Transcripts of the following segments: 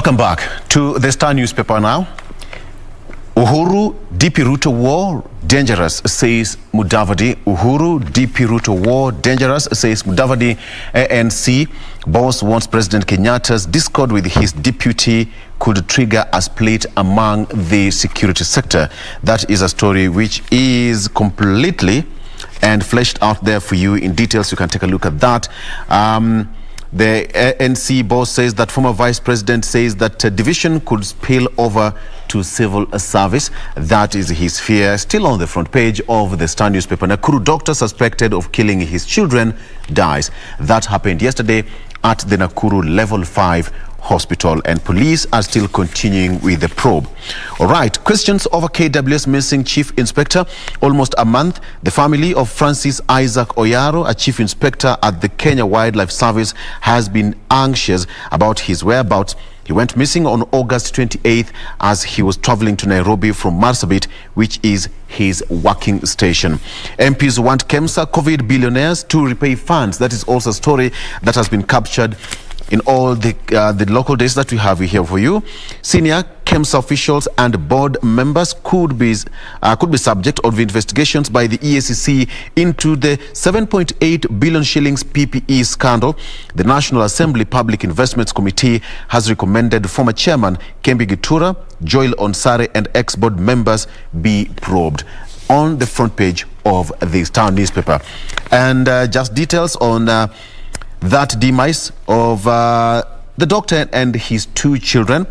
Welcome back to the Star newspaper now. Uhuru, DP Ruto war dangerous, says Mudavadi. Uhuru, DP Ruto war dangerous, says Mudavadi. ANC boss wants President Kenyatta's discord with his deputy could trigger a split among the security sector. That is a story which is completely and fleshed out there for you in details. You can take a look at that. The ANC boss says that former vice president says that division could spill over to civil service. That is his fear. Still on the front page of the Star newspaper. Nakuru doctor suspected of killing his children dies. That happened yesterday at the Nakuru Level 5 hospital, and police are still continuing with the probe. All right, questions over KWS missing chief inspector. Almost a month, the family of Francis Isaac Oyaro, a chief inspector at the Kenya Wildlife Service, has been anxious about his whereabouts. He went missing on August 28th as he was traveling to Nairobi from Marsabit, which is his working station. MPs want KEMSA COVID billionaires to repay funds. That is also a story that has been captured in all the local days that we have here for you. Senior KEMSA officials and board members could be subject of investigations by the EACC into the 7.8 billion shillings PPE scandal. The National Assembly Public Investments Committee has recommended former chairman Kembi Gitura, Joel Onsare and ex-board members be probed. On the front page of the Star newspaper. And just details on that demise of the doctor and his two children.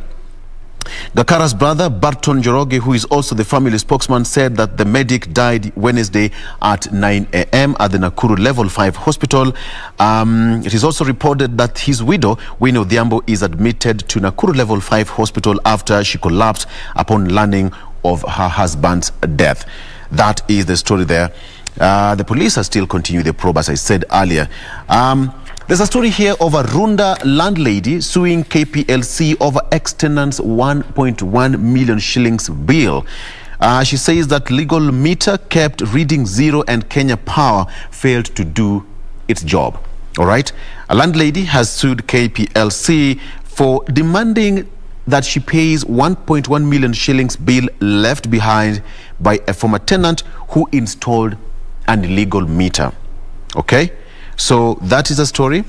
Gakara's brother, Barton Joroge, who is also the family spokesman, said that the medic died Wednesday at 9 a.m. at the Nakuru Level 5 hospital. It is also reported that his widow, Winnie Odhiambo, is admitted to Nakuru Level 5 hospital after she collapsed upon learning of her husband's death. That is the story there. The police are still continuing the probe, as I said earlier. There's a story here of a Runda landlady suing KPLC over ex-tenant's 1.1 million shillings bill. She says that legal meter kept reading zero and Kenya Power failed to do its job. All right. A landlady has sued KPLC for demanding that she pays 1.1 million shillings bill left behind by a former tenant who installed an illegal meter. Okay. So that is a story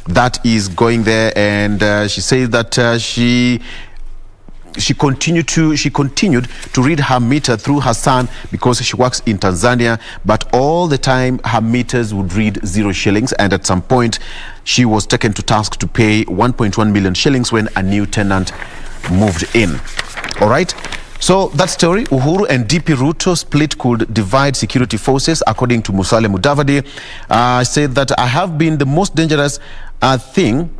that is going there, and she says that she continued to read her meter through her son because she works in Tanzania, but all the time her meters would read 0 shillings, and at some point she was taken to task to pay 1.1 million shillings when a new tenant moved in. All right. So that story, Uhuru and DP Ruto split could divide security forces, according to Musale Mudavadi. Said that I have been the most dangerous thing.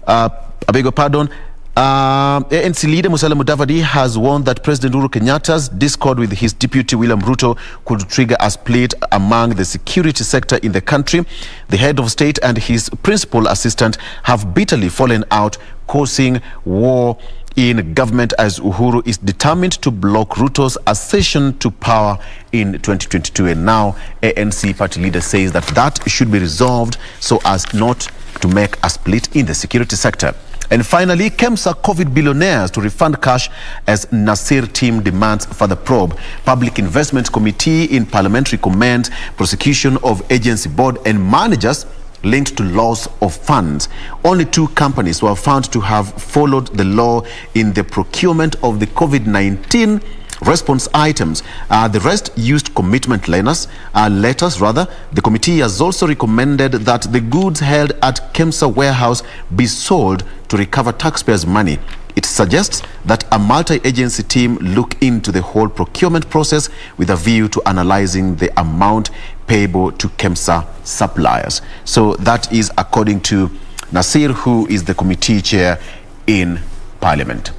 I beg your pardon. ANC leader Musale Mudavadi has warned that President Uhuru Kenyatta's discord with his deputy William Ruto could trigger a split among the security sector in the country. The head of state and his principal assistant have bitterly fallen out, causing war in government as Uhuru is determined to block Ruto's accession to power in 2022. And now ANC party leader says that that should be resolved so as not to make a split in the security sector. And finally, KEMSA COVID billionaires to refund cash as Nasir team demands further probe. Public Investment Committee in Parliament recommends prosecution of agency board and managers linked to loss of funds. Only 2 companies were found to have followed the law in the procurement of the COVID-19 response items. The rest used commitment letters. The committee has also recommended that the goods held at KEMSA warehouse be sold to recover taxpayers' money. It suggests that a multi-agency team look into the whole procurement process with a view to analyzing the amount payable to KEMSA suppliers. So that is according to Nasir, who is the committee chair in Parliament.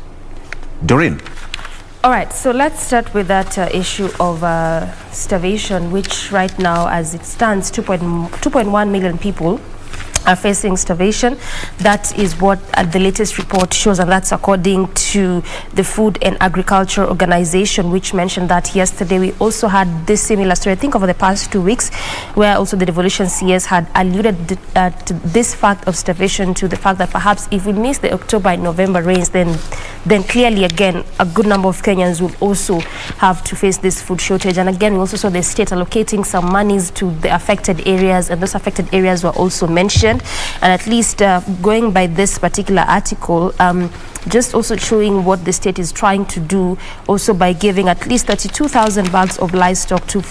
Doreen. All right, so let's start with that issue of starvation, which right now, as it stands, 2.1 million people are facing starvation. That is what the latest report shows, and that's according to the Food and Agriculture Organization, which mentioned that yesterday. We also had this similar story, I think, over the past 2 weeks, where also the devolution CS had alluded to this fact of starvation, to the fact that perhaps if we miss the October and November rains, then clearly again a good number of Kenyans will also have to face this food shortage. And again, we also saw the state allocating some monies to the affected areas, and those affected areas were also mentioned. And at least going by this particular article, just also showing what the state is trying to do, also by giving at least 32,000 bags of livestock to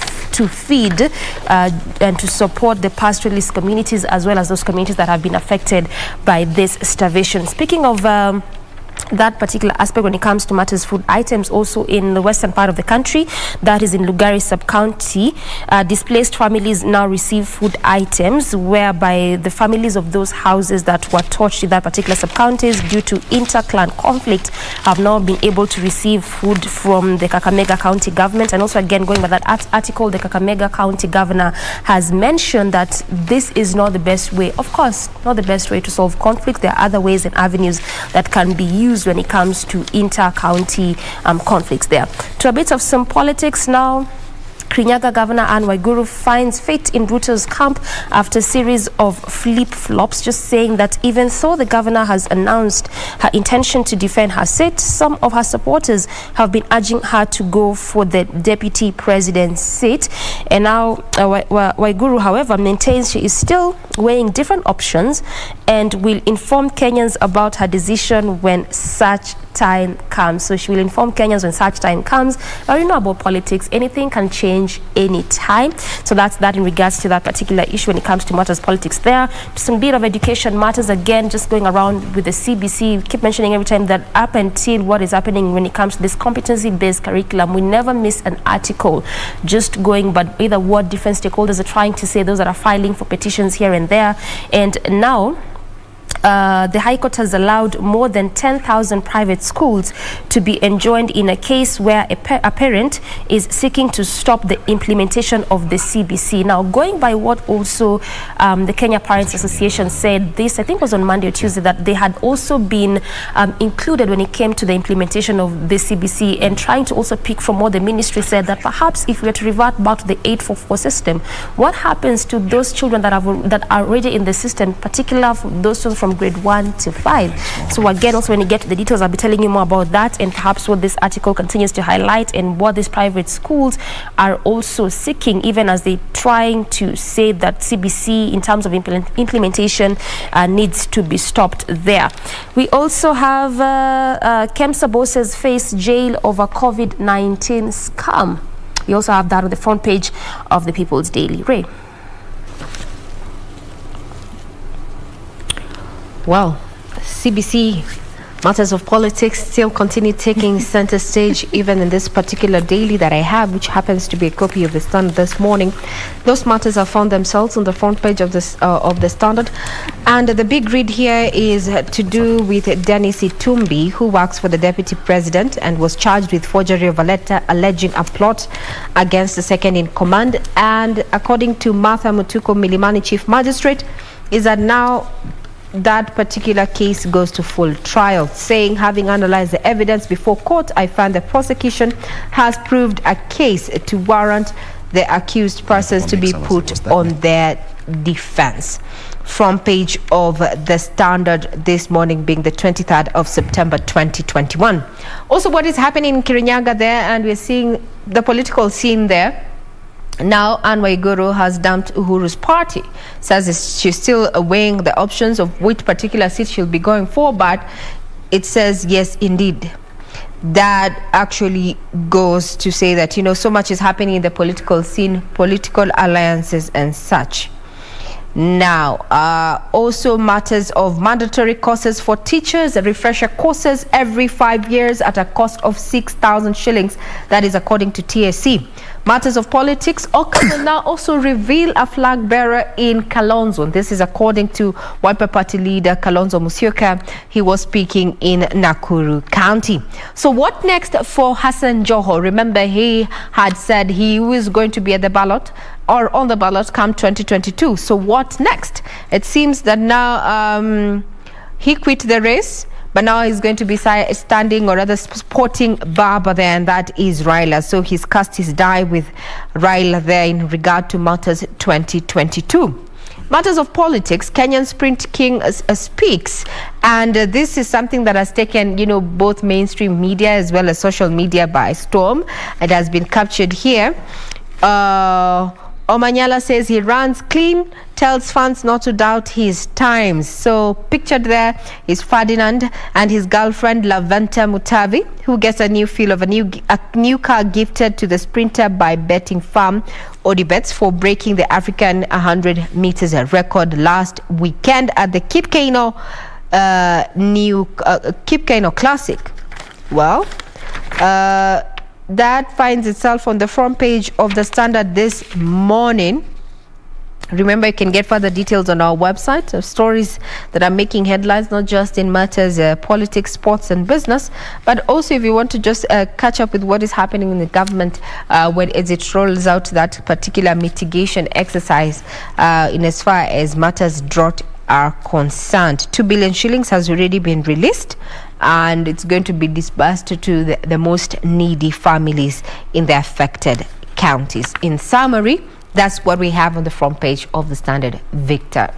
feed and to support the pastoralist communities, as well as those communities that have been affected by this starvation. Speaking of that particular aspect, when it comes to matters food items, also in the western part of the country, that is in Lugari sub-county, displaced families now receive food items, whereby the families of those houses that were touched in that particular sub-counties due to inter-clan conflict have now been able to receive food from the Kakamega County government. And also, again, going by that article, the Kakamega County governor has mentioned that this is not the best way, of course, not the best way to solve conflict. There are other ways and avenues that can be used when it comes to inter-county conflicts there. To a bit of some politics now. Kirinyaga Governor Anne Waiguru finds fate in Ruto's camp after a series of flip-flops, just saying that even though the governor has announced her intention to defend her seat, some of her supporters have been urging her to go for the deputy president's seat. And now Waiguru, however, maintains she is still weighing different options and will inform Kenyans about her decision when such time comes. So she will inform Kenyans when such time comes. Now, you know about politics, anything can change anytime. So that's that in regards to that particular issue when it comes to matters politics there. Some bit of education matters, again, just going around with the CBC. Keep mentioning every time that up until what is happening when it comes to this competency-based curriculum, we never miss an article just going, but either what different stakeholders are trying to say, those that are filing for petitions here and there. And now the High Court has allowed more than 10,000 private schools to be enjoined in a case where a parent is seeking to stop the implementation of the CBC. Now, going by what also the Kenya Parents Association said, this I think was on Monday or Tuesday, that they had also been included when it came to the implementation of the CBC, and trying to also pick from what the ministry said, that perhaps if we were to revert back to the 844 system, what happens to those children that are already in the system, particularly for those from grade 1 to 5. So again, also when you get to the details, I'll be telling you more about that, and perhaps what this article continues to highlight, and what these private schools are also seeking, even as they're trying to say that CBC in terms of implementation needs to be stopped there. We also have KEMSA bosses face jail over COVID-19 scam. We also have that on the front page of the People's Daily. Ray. Well, CBC matters of politics still continue taking center stage, even in this particular daily that I have, which happens to be a copy of the Standard this morning. Those matters have found themselves on the front page of the Standard, and the big read here is to do with Dennis Itumbi, who works for the deputy president and was charged with forgery of a letter alleging a plot against the second in command. And according to Martha Mutuko Milimani, chief magistrate, is that now that particular case goes to full trial, saying, having analyzed the evidence before court, I find the prosecution has proved a case to warrant the accused persons to be put on their defense. Front page of the Standard this morning, being the 23rd of September 2021. Also, what is happening in Kirinyaga there, and we're seeing the political scene there. Now, Anne Waiguru has dumped Uhuru's party, says she's still weighing the options of which particular seat she'll be going for, but it says, yes, indeed. That actually goes to say that, you know, so much is happening in the political scene, political alliances and such. Now, also matters of mandatory courses for teachers, refresher courses every 5 years at a cost of 6,000 shillings. That is according to TSC. Matters of politics, Oka will now also reveal a flag bearer in Kalonzo. This is according to Wiper Party leader Kalonzo Musyoka. He was speaking in Nakuru County. So what next for Hassan Joho? Remember, he had said he was going to be at the ballot or on the ballot come 2022. So what next? It seems that now he quit the race, but now he's going to be standing or rather sporting Baba there, and that is Raila. So he's cast his die with Raila there in regard to matters 2022. Matters of politics, Kenyan Sprint King speaks, and this is something that has taken, both mainstream media as well as social media by storm. It has been captured here. Omanyala says he runs clean, tells fans not to doubt his times. So pictured there is Ferdinand and his girlfriend Laventa Mutavi, who gets a new feel of a new car gifted to the sprinter by betting firm Odibets for breaking the African 100 meters record last weekend at the Kipkeino Kipkeino Classic. Well, that finds itself on the front page of the Standard this morning. Remember, you can get further details on our website of stories that are making headlines, not just in matters politics, sports and business, but also if you want to just catch up with what is happening in the government as it rolls out that particular mitigation exercise in as far as matters drought are concerned. 2 billion shillings has already been released, and it's going to be disbursed to the most needy families in the affected counties. In summary, that's what we have on the front page of the Standard, Victor.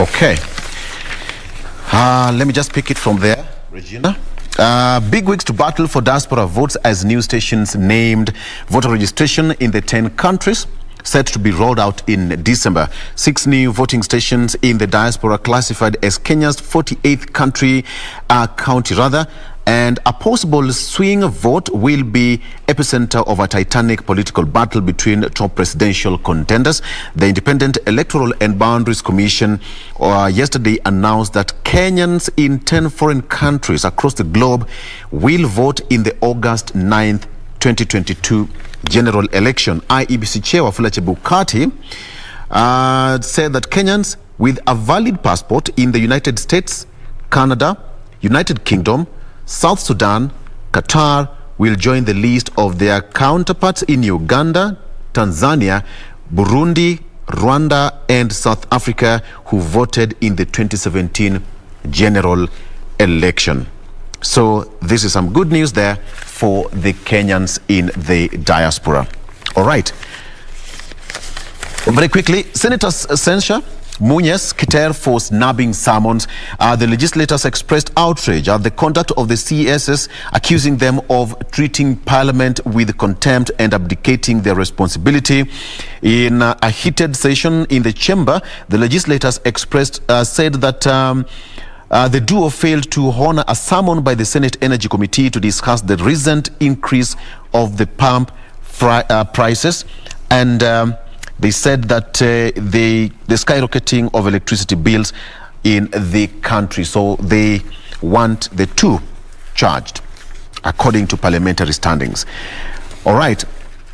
Okay. Let me just pick it from there, Regina. Big weeks to battle for diaspora votes as new stations named voter registration in the 10 countries set to be rolled out in December. 6 new voting stations in the diaspora classified as Kenya's 48th county, and a possible swing vote will be epicenter of a titanic political battle between top presidential contenders. The Independent Electoral and Boundaries Commission yesterday announced that Kenyans in 10 foreign countries across the globe will vote in the August 9th, 2022 general election. IEBC Chair Wafula Chebukati said that Kenyans with a valid passport in the United States, Canada, United Kingdom, South Sudan, Qatar will join the list of their counterparts in Uganda, Tanzania, Burundi, Rwanda and South Africa who voted in the 2017 general election. So this is some good news there for the Kenyans in the diaspora. All right. Very quickly, senators censure Munyes Kiter for snubbing sermons. The legislators expressed outrage at the conduct of the CSS, accusing them of treating Parliament with contempt and abdicating their responsibility. In a heated session in the chamber, the legislators said that the duo failed to honor a summon by the Senate Energy Committee to discuss the recent increase of the pump prices, and they said that the skyrocketing of electricity bills in the country. So they want the two charged, according to parliamentary standings. All right.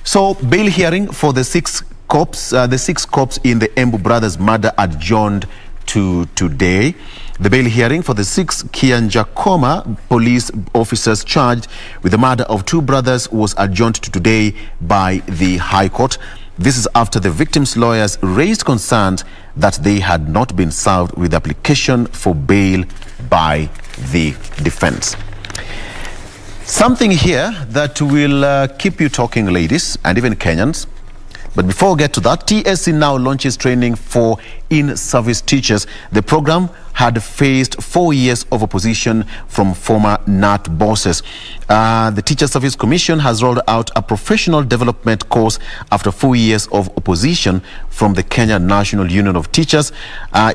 So bail hearing for the six cops in the Embu brothers' murder adjourned to today. The bail hearing for the 6 Kianjakoma police officers charged with the murder of 2 brothers was adjourned to today by the High Court. This is after the victims' lawyers raised concerns that they had not been served with application for bail by the defense. Something here that will keep you talking, ladies, and even Kenyans. But before we get to that, TSC now launches training for in-service teachers. The program had faced 4 years of opposition from former NAT bosses. The Teacher Service Commission has rolled out a professional development course after 4 years of opposition from the Kenya National Union of Teachers.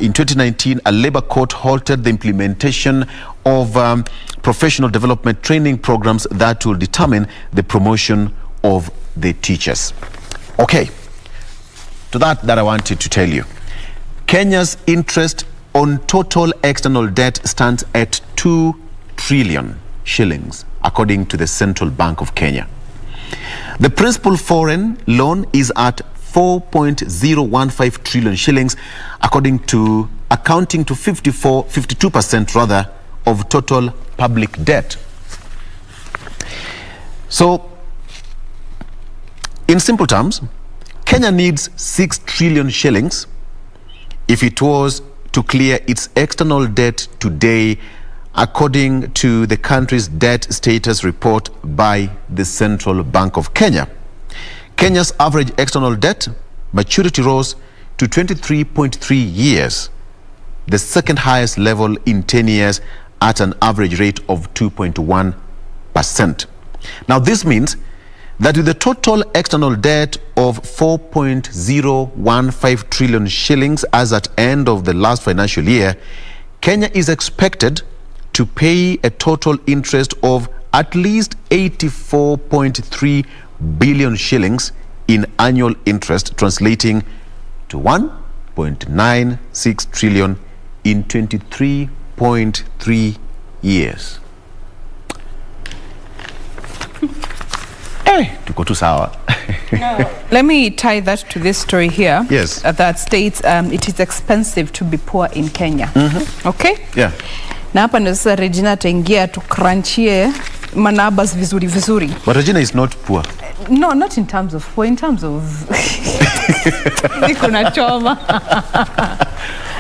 In 2019, a labor court halted the implementation of professional development training programs that will determine the promotion of the teachers. Okay, to that I wanted to tell you. Kenya's interest on total external debt stands at 2 trillion shillings, according to the Central Bank of Kenya. The principal foreign loan is at 4.015 trillion shillings, accounting to 52% rather of total public debt. So, in simple terms, Kenya needs 6 trillion shillings if it was to clear its external debt today, according to the country's debt status report by the Central Bank of Kenya. Kenya's average external debt maturity rose to 23.3 years, the second highest level in 10 years at an average rate of 2.1%. Now, this means that with a total external debt of 4.015 trillion shillings as at end of the last financial year, Kenya is expected to pay a total interest of at least 84.3 billion shillings in annual interest, translating to 1.96 trillion in 23.3 years. Hey, tuko tu sawa. Let me tie that to this story here. Yes. That states it is expensive to be poor in Kenya. Okay? Yeah. Na hapa ndio sasa Regina ataingia tucrunchie manabas vizuri vizuri. But Regina is not poor. No, not in terms of poor, in terms of Nikuna choma.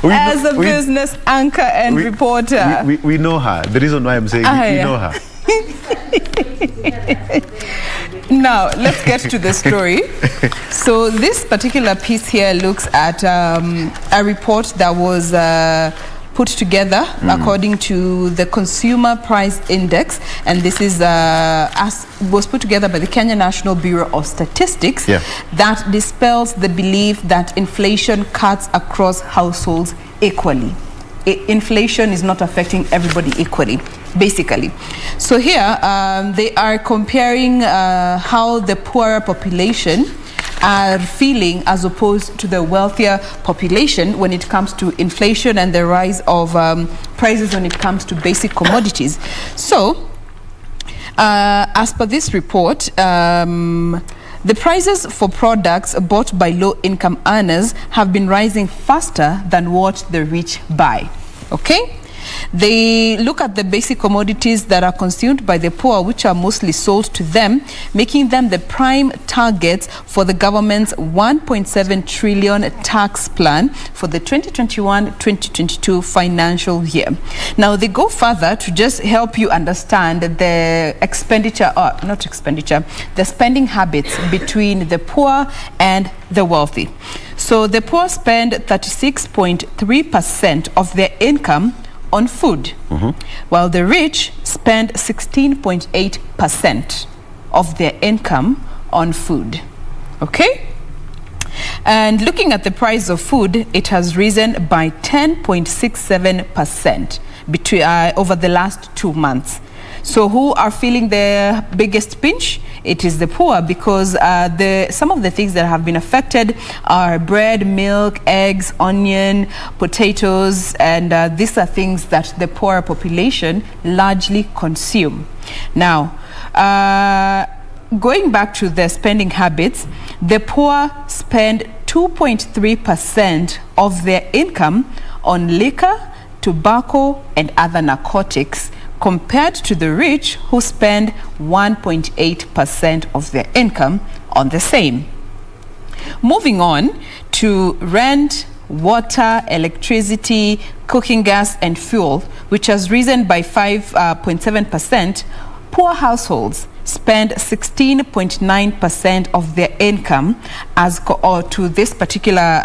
As a business anchor and reporter. We know her. The reason why I'm saying we know her. Now, let's get to the story. So this particular piece here looks at a report that was put together according to the Consumer Price Index, and this is was put together by the Kenya National Bureau of Statistics, that dispels the belief that inflation cuts across households equally. Inflation is not affecting everybody equally, basically. So here they are comparing how the poorer population are feeling as opposed to the wealthier population when it comes to inflation and the rise of prices when it comes to basic commodities. So as per this report, the prices for products bought by low-income earners have been rising faster than what the rich buy. Okay? They look at the basic commodities that are consumed by the poor, which are mostly sold to them, making them the prime targets for the government's 1.7 trillion tax plan for the 2021-2022 financial year. Now, they go further to just help you understand the the spending habits between the poor and the wealthy. So the poor spend 36.3% of their income on food, while the rich spend 16.8% of their income on food. Okay? And looking at the price of food, it has risen by 10.67% over the last 2 months. So who are feeling the biggest pinch? It is the poor, because some of the things that have been affected are bread, milk, eggs, onion, potatoes, and these are things that the poorer population largely consume. Now, going back to their spending habits, the poor spend 2.3% of their income on liquor, tobacco, and other narcotics, compared to the rich, who spend 1.8% of their income on the same. Moving on to rent, water, electricity, cooking gas, and fuel, which has risen by 5.7%, poor households spend 16.9% of their income to this particular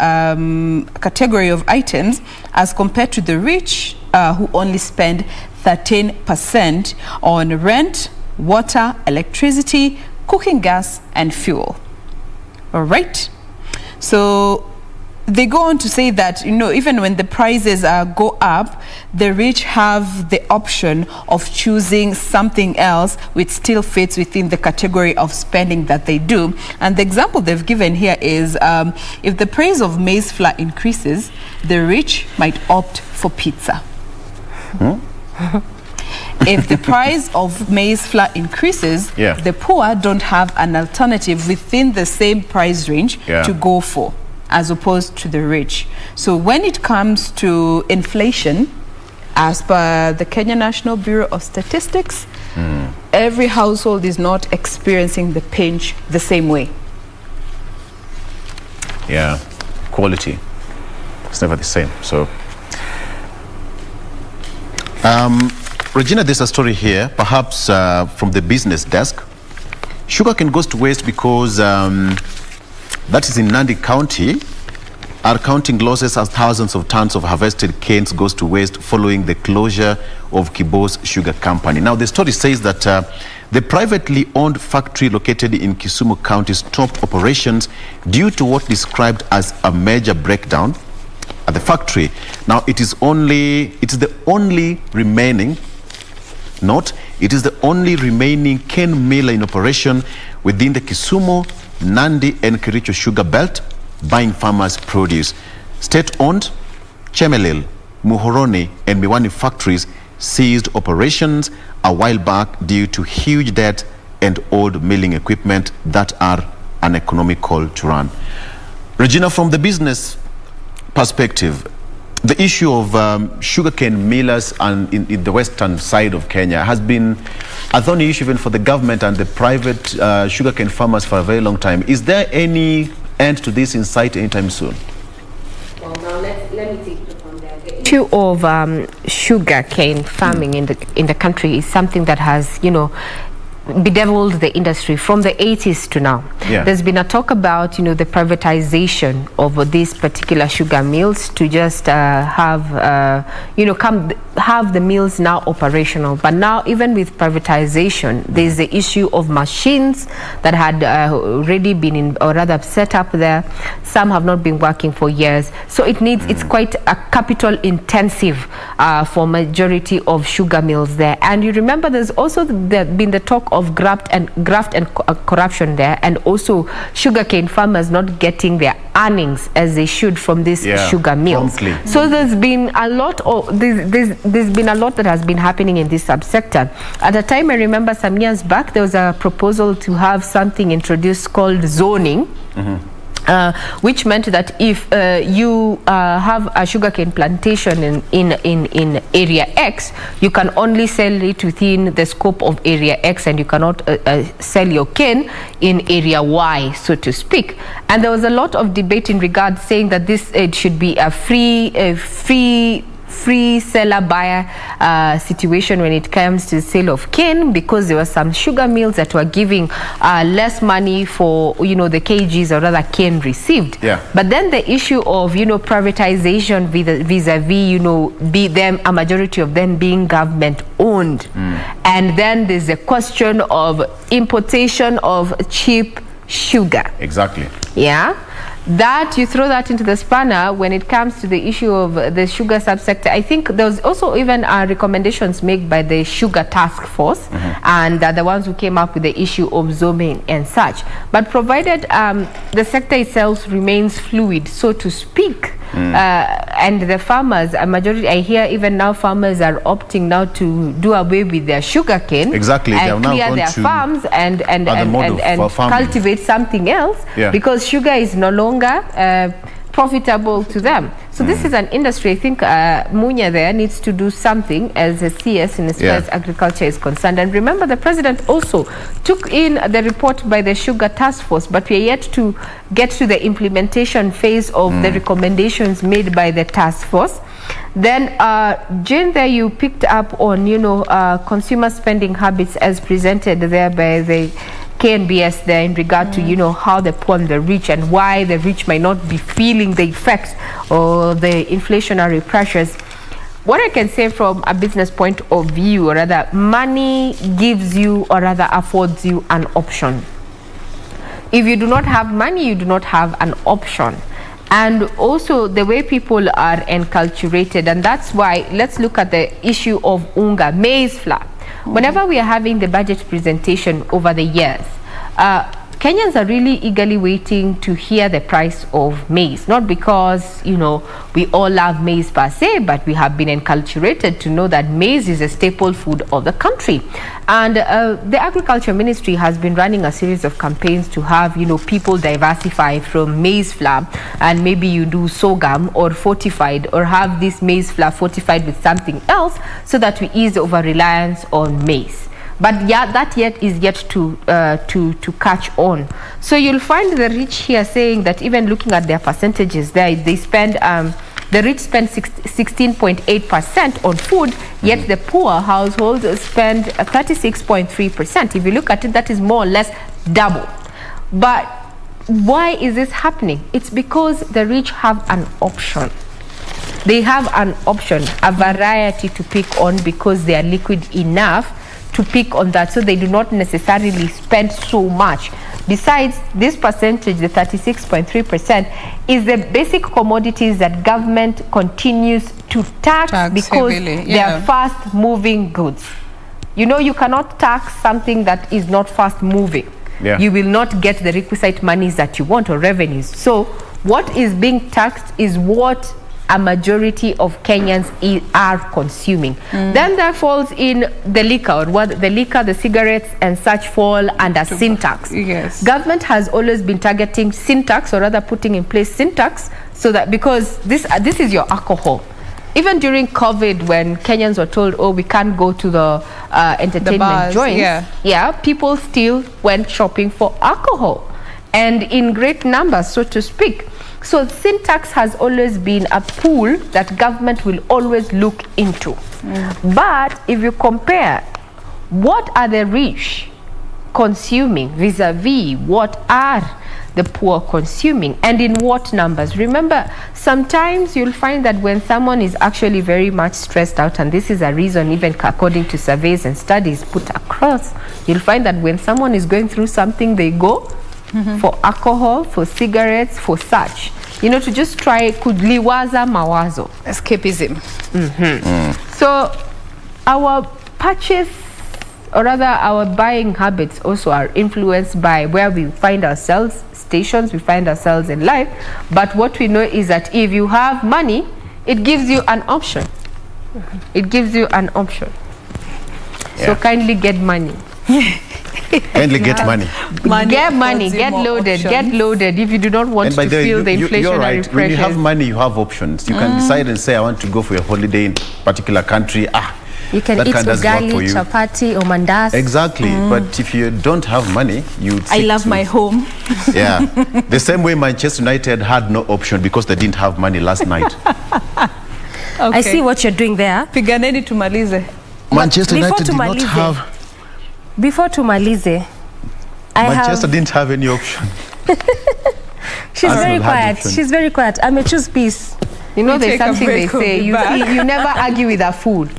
category of items, as compared to the rich, who only spend 13% on rent, water, electricity, cooking gas, and fuel. All right? So they go on to say that, even when the prices go up, the rich have the option of choosing something else which still fits within the category of spending that they do. And the example they've given here is if the price of maize flour increases, the rich might opt for pizza. If the price of maize flour increases, the poor don't have an alternative within the same price range to go for, as opposed to the rich. So when it comes to inflation, as per the Kenya National Bureau of Statistics, every household is not experiencing the pinch the same way. Yeah, quality. It's never the same. So, Regina, there's a story here, perhaps from the business desk. Sugarcane goes to waste because that is in Nandi County. Are counting losses as thousands of tons of harvested canes goes to waste following the closure of Kibo's Sugar Company. Now, the story says that the privately owned factory located in Kisumu County stopped operations due to what described as a major breakdown at the factory. Now, it is the only remaining cane mill in operation within the Kisumu, Nandi and Kericho sugar belt, buying farmers' produce. State-owned Chemelil, Muhoroni and Miwani factories ceased operations a while back due to huge debt and old milling equipment that are uneconomical to run. Regina, from the business perspective, the issue of sugarcane millers and in the western side of Kenya has been a thorny issue even for the government and the private sugarcane farmers for a very long time. Is there any end to this in sight anytime soon? Well, now let me take it from there. The issue of sugarcane farming in the country is something that has, bedeviled the industry from the 80s to now. Yeah. There's been a talk about, the privatization of these particular sugar mills to just have the mills now operational. But now, even with privatization, there's the issue of machines that had already been set up there. Some have not been working for years. So it's quite a capital intensive for majority of sugar mills there. And you remember there's also been the talk of graft and corruption there, and also sugarcane farmers not getting their earnings as they should from these sugar mills. Promptly. So there's been a lot of there's been a lot that has been happening in this subsector. At a time, I remember some years back, there was a proposal to have something introduced called zoning. Which meant that if you have a sugarcane plantation in area X, you can only sell it within the scope of area X, and you cannot sell your cane in area Y, so to speak. And there was a lot of debate in regards saying that this should be a free seller buyer situation when it comes to the sale of cane, because there were some sugar mills that were giving less money for the kgs, or rather cane received. But then the issue of privatization vis-a-vis a majority of them being government owned, and then there's a question of importation of cheap sugar. Exactly. That you throw that into the spanner when it comes to the issue of the sugar subsector. I think there was also even recommendations made by the sugar task force, and the ones who came up with the issue of zoning and such. But provided the sector itself remains fluid, so to speak, and the farmers, a majority, I hear even now farmers are opting now to do away with their sugar cane, and clear their farms and cultivate something else, because sugar is no longer profitable to them. So this is an industry, I think Munya there needs to do something as a CS in as far as agriculture is concerned. And remember, the president also took in the report by the Sugar Task Force, but we are yet to get to the implementation phase of the recommendations made by the task force. Then, Jane, there you picked up on, consumer spending habits as presented there by the KNBS there in regard to, how the poor and the rich, and why the rich might not be feeling the effects or the inflationary pressures. What I can say from a business point of view, or rather, money gives you, or rather affords you, an option. If you do not have money, you do not have an option. And also the way people are enculturated, and that's why let's look at the issue of unga, maize flour. Whenever we are having the budget presentation over the years, Kenyans are really eagerly waiting to hear the price of maize, not because, we all love maize per se, but we have been enculturated to know that maize is a staple food of the country. And the Agriculture Ministry has been running a series of campaigns to have, people diversify from maize flour, and maybe you do sorghum or fortified, or have this maize flour fortified with something else, so that we ease over reliance on maize. But yeah, that yet is yet to catch on. So you'll find the rich here saying that even looking at their percentages, they spend the rich spend 16.8% on food, yet the poor households spend 36.3%. If you look at it, that is more or less double. But why is this happening? It's because the rich have an option. They have an option, a variety to pick on, because they are liquid enough to pick on that, so they do not necessarily spend so much. Besides, this percentage, the 36.3%, is the basic commodities that government continues to tax because heavily, they are fast-moving goods. You know, you cannot tax something that is not fast-moving. Yeah. You will not get the requisite monies that you want or revenues. So what is being taxed is what a majority of Kenyans are consuming. Then there falls in the liquor, or what the liquor, the cigarettes and such fall under sin tax. Yes. Government has always been targeting sin tax, or rather putting in place sin tax, so that because this is your alcohol. Even during COVID, when Kenyans were told, oh, we can't go to the entertainment bars, joints, people still went shopping for alcohol, and in great numbers, so to speak. So sin tax has always been a pool that government will always look into. But if you compare what are the rich consuming vis-a-vis what are the poor consuming, and in what numbers. Remember, sometimes you'll find that when someone is actually very much stressed out, and this is a reason even according to surveys and studies put across, you'll find that when someone is going through something, they go for alcohol, for cigarettes, for such, you know, to just try kudliwaza mawazo. Escapism. So our purchase, or rather our buying habits, also are influenced by where we find ourselves, stations we find ourselves in life. But what we know is that if you have money, it gives you an option. It gives you an option. So kindly get money. Kindly get money. Get money, get loaded, get loaded if you do not want to feel the inflationary you're right. pressures. When you have money, you have options. You can decide and say, I want to go for a holiday in a particular country. You can that eat kind doesn't work for ugali, you. chapati, or mandas. Exactly. But if you don't have money, you I love my home. Yeah. The same way Manchester United had no option because they didn't have money last night. I see what you're doing there. Piganeni tumalize. Manchester United did not have... Before tumalize, Manchester didn't have any option. She's Arsenal very had quiet. option. She's very quiet. I may choose peace. You know, We there's take a something they break, we'll say, be you back. see, you never argue with a food.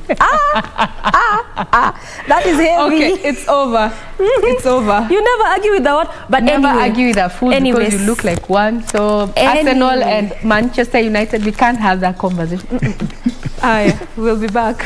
That is heavy. Okay, it's over. It's over. You never argue with the what? But Never anyway, argue with a food because you look like one. So Arsenal and Manchester United, we can't have that conversation. We'll be back.